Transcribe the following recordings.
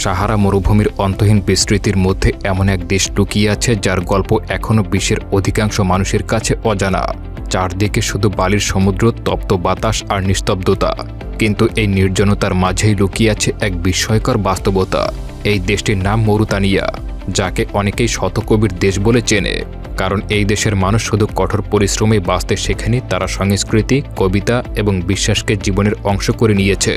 সাহারা মরুভূমির অন্তহীন বিস্তৃতির মধ্যে এমন এক দেশ লুকিয়ে আছে যার গল্প এখনও বিশ্বের অধিকাংশ মানুষের কাছে অজানা। চারদিকে শুধু বালির সমুদ্র, তপ্ত বাতাস আর নিস্তব্ধতা। কিন্তু এই নির্জনতার মাঝেই লুকিয়ে আছে এক বিস্ময়কর বাস্তবতা। এই দেশটির নাম মৌরিতানিয়া, যাকে অনেকেই শতকবির দেশ বলে চেনে। কারণ এই দেশের মানুষ শুধু কঠোর পরিশ্রমে বাঁচতে শেখেনি, তারা সংস্কৃতি, কবিতা এবং বিশ্বাসকে জীবনের অংশ করে নিয়েছে।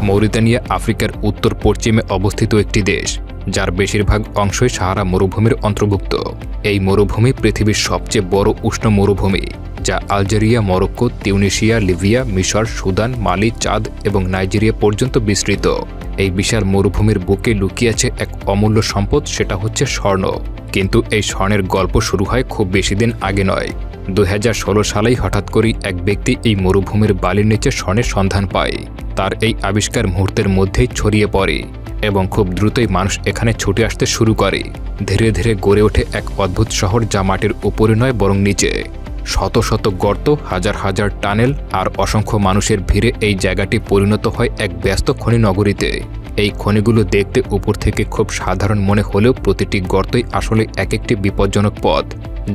মৌরিতানিয়া আফ্রিকার উত্তর পশ্চিমে অবস্থিত একটি দেশ, যার বেশিরভাগ অংশই সাহারা মরুভূমির অন্তর্ভুক্ত। এই মরুভূমি পৃথিবীর সবচেয়ে বড় উষ্ণ মরুভূমি, যা আলজেরিয়া, মরক্কো, তিউনিসিয়া, লিবিয়া, মিশর, সুদান, মালি, চাঁদ এবং নাইজেরিয়া পর্যন্ত বিস্তৃত। এই বিশাল মরুভূমির বুকে লুকিয়ে আছে এক অমূল্য সম্পদ, সেটা হচ্ছে স্বর্ণ। কিন্তু এই স্বর্ণের গল্প শুরু হয় খুব বেশি দিন আগে নয়। 2016 সালেই হঠাৎ করেই এক ব্যক্তি এই মরুভূমির বালির নিচে স্বর্ণের সন্ধান পায়। তার এই আবিষ্কার মুহূর্তের মধ্যেই ছড়িয়ে পড়ে এবং খুব দ্রুতই মানুষ এখানে ছুটে আসতে শুরু করে। ধীরে ধীরে গড়ে ওঠে এক অদ্ভুত শহর, যা মাটির উপরে নয় বরং নিচে। শত শত গর্ত, হাজার হাজার টানেল আর অসংখ্য মানুষের ভিড়ে এই জায়গাটি পরিণত হয় এক ব্যস্ত খনি নগরীতে। এই খনিগুলো দেখতে উপর থেকে খুব সাধারণ মনে হলেও প্রতিটি গর্তই আসলে এক একটি বিপজ্জনক পথ,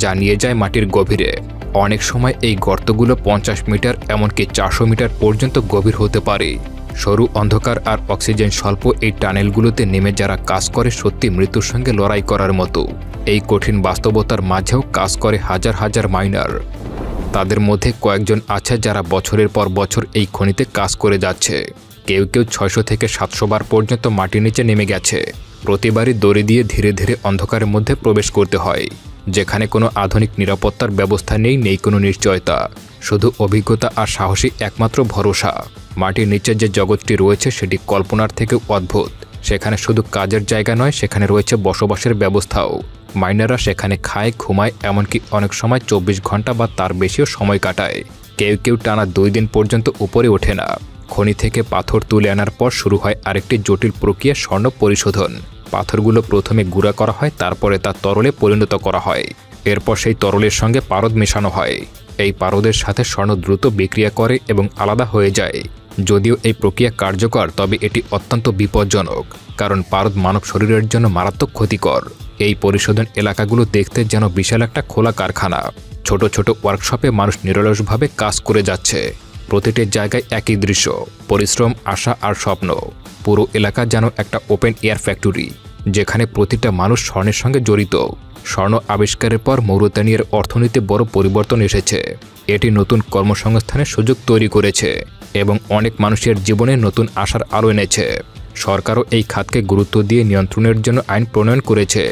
যা নিয়ে যায় মাটির গভীরে। অনেক সময় এই গর্তগুলো 50 মিটার, এমনকি 400 মিটার পর্যন্ত গভীর হতে পারে। সরু, অন্ধকার আর অক্সিজেন স্বল্প এই টানেলগুলোতে নেমে যারা কাজ করে সত্যি মৃত্যুর সঙ্গে লড়াই করার মতো। এই কঠিন বাস্তবতার মাঝেও কাজ করে হাজার হাজার মাইনার। তাদের মধ্যে কয়েকজন আছে যারা বছরের পর বছর এই খনিতে কাজ করে যাচ্ছে। কেউ কেউ 600 থেকে 700 বার পর্যন্ত মাটির নিচে নেমে গেছে। প্রতিবারই দড়ি দিয়ে ধীরে ধীরে অন্ধকারের মধ্যে প্রবেশ করতে হয়, যেখানে কোনো আধুনিক নিরাপত্তার ব্যবস্থা নেই কোনো নিশ্চয়তা। শুধু অভিজ্ঞতা আর সাহসী একমাত্র ভরসা। মাটির নিচে যে জগৎটি রয়েছে সেটি কল্পনার থেকেও অদ্ভুত। সেখানে শুধু কাজের জায়গা নয়, সেখানে রয়েছে বসবাসের ব্যবস্থাও। মাইনাররা সেখানে খায়, ঘুমায়, এমনকি অনেক সময় 24 ঘন্টা বা তার বেশিও সময় কাটায়। কেউ কেউ টানা 2 দিন পর্যন্ত উপরে ওঠে না। খনি থেকে পাথর তুলে আনার পর শুরু হয় আরেকটি জটিল প্রক্রিয়া, স্বর্ণ পরিশোধন। পাথরগুলো প্রথমে গুঁড়া করা হয়, তারপরে তা তরলে পরিণত করা হয়। এরপর সেই তরলের সঙ্গে পারদ মেশানো হয়। এই পারদের সাথে স্বর্ণ দ্রুত বিক্রিয়া করে এবং আলাদা হয়ে যায়। যদিও এই প্রক্রিয়া কার্যকর, তবে এটি অত্যন্ত বিপজ্জনক, কারণ পারদ মানব শরীরের জন্য মারাত্মক ক্ষতিকর। এই পরিশোধন এলাকাগুলো দেখতে যেন বিশাল একটা খোলা কারখানা। ছোট ছোট ওয়ার্কশপে মানুষ নিরলসভাবে কাজ করে যাচ্ছে। প্রতিটি জায়গায় একই দৃশ্য, পরিশ্রম, আশা আর স্বপ্ন। পুরো এলাকা যেন একটা ওপেন এয়ার ফ্যাক্টরি, যেখানে প্রতিটা মানুষ স্বর্ণের সঙ্গে জড়িত। স্বর্ণ আবিষ্কারের পর মৌরিতানিয়ার অর্থনীতিতে বড় পরিবর্তন এসেছে। এটি নতুন কর্মসংস্থানের সুযোগ তৈরি করেছে এবং অনেক মানুষের জীবনে নতুন আশার আলো এনেছে। সরকারও এই খাতকে গুরুত্ব দিয়ে নিয়ন্ত্রণের জন্য আইন প্রণয়ন করেছে।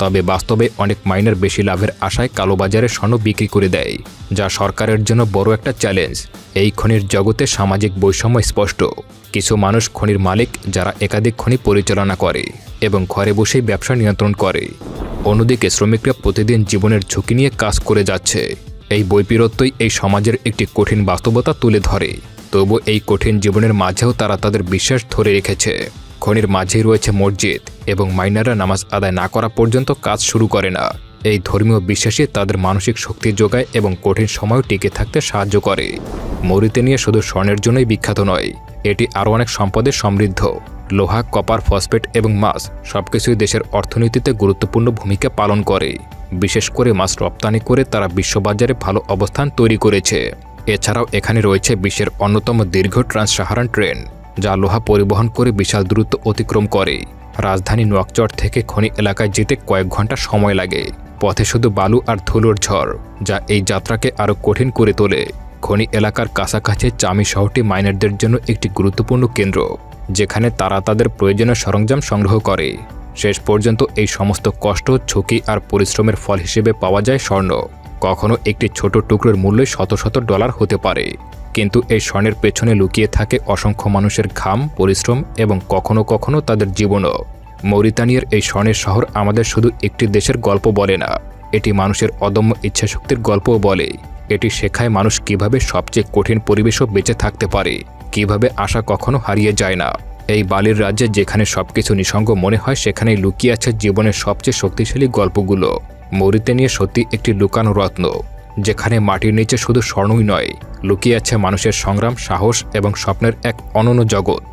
তবে বাস্তবে অনেক মাইনার বেশি লাভের আশায় কালোবাজারে স্বর্ণ বিক্রি করে দেয়, যা সরকারের জন্য বড় একটা চ্যালেঞ্জ। এই খনির জগতে সামাজিক বৈষম্য স্পষ্ট। কিছু মানুষ খনির মালিক, যারা একাধিক খনি পরিচালনা করে এবং ঘরে বসেই ব্যবসা নিয়ন্ত্রণ করে। অন্যদিকে শ্রমিকরা প্রতিদিন জীবনের ঝুঁকি নিয়ে কাজ করে যাচ্ছে। এই বৈপরীত্যই এই সমাজের একটি কঠিন বাস্তবতা তুলে ধরে। তবু এই কঠিন জীবনের মাঝেও তারা তাদের বিশ্বাস ধরে রেখেছে। খনির মাঝেই রয়েছে মসজিদ এবং মাইনাররা নামাজ আদায় না করা পর্যন্ত কাজ শুরু করে না। এই ধর্মীয় বিশ্বাসই তাদের মানসিক শক্তি যোগায় এবং কঠিন সময়ও টিকে থাকতে সাহায্য করে। মৌরিতানিয়া শুধু স্বর্ণের জন্যই বিখ্যাত নয়, এটি আরও অনেক সম্পদে সমৃদ্ধ। লোহা, কপার, ফসফেট এবং মাছ সবকিছুই দেশের অর্থনীতিতে গুরুত্বপূর্ণ ভূমিকা পালন করে। বিশেষ করে মাছ রপ্তানি করে তারা বিশ্ববাজারে ভালো অবস্থান তৈরি করেছে। এছাড়াও এখানে রয়েছে বিশ্বের অন্যতম দীর্ঘ ট্রান্স-সাহারান ট্রেন, যা লোহা পরিবহন করে বিশাল দূরত্ব অতিক্রম করে। রাজধানী নোয়াকচট থেকে খনি এলাকায় যেতে কয়েক ঘন্টা সময় লাগে। পথে শুধু বালু আর ধুলোর ঝড়, যা এই যাত্রাকে আরও কঠিন করে তোলে। খনি এলাকার কাছাকাছি চামি শহরটি মাইনারদের জন্য একটি গুরুত্বপূর্ণ কেন্দ্র, যেখানে তারা তাদের প্রয়োজনীয় সরঞ্জাম সংগ্রহ করে। শেষ পর্যন্ত এই সমস্ত কষ্ট, ঝুঁকি আর পরিশ্রমের ফল হিসেবে পাওয়া যায় স্বর্ণ। কখনো একটি ছোট টুকরোর মূল্য শত শত ডলার হতে পারে, কিন্তু এই স্বর্ণের পেছনে লুকিয়ে থাকে অসংখ্য মানুষের ঘাম, পরিশ্রম এবং কখনো কখনো তাদের জীবনও। মৌরিতানিয়ার এই স্বর্ণের শহর আমাদের শুধু একটি দেশের গল্প বলে না, এটি মানুষের অদম্য ইচ্ছাশক্তির গল্পও বলে। এটি শেখায় মানুষ কিভাবে সবচেয়ে কঠিন পরিবেশও বেঁচে থাকতে পারে, কিভাবে আশা কখনো হারিয়ে যায় না। এই বালির রাজ্যে যেখানে সবকিছু নিঃসঙ্গ মনে হয়, সেখানেই লুকিয়ে আছে জীবনের সবচেয়ে শক্তিশালী গল্পগুলো। মৌরিতানিয়া সত্যি একটি লুকানো রত্ন, যেখানে মাটির নিচে শুধু স্বর্ণই নয়, লুকিয়ে আছে মানুষের সংগ্রাম, সাহস এবং স্বপ্নের এক অনন্য জগৎ।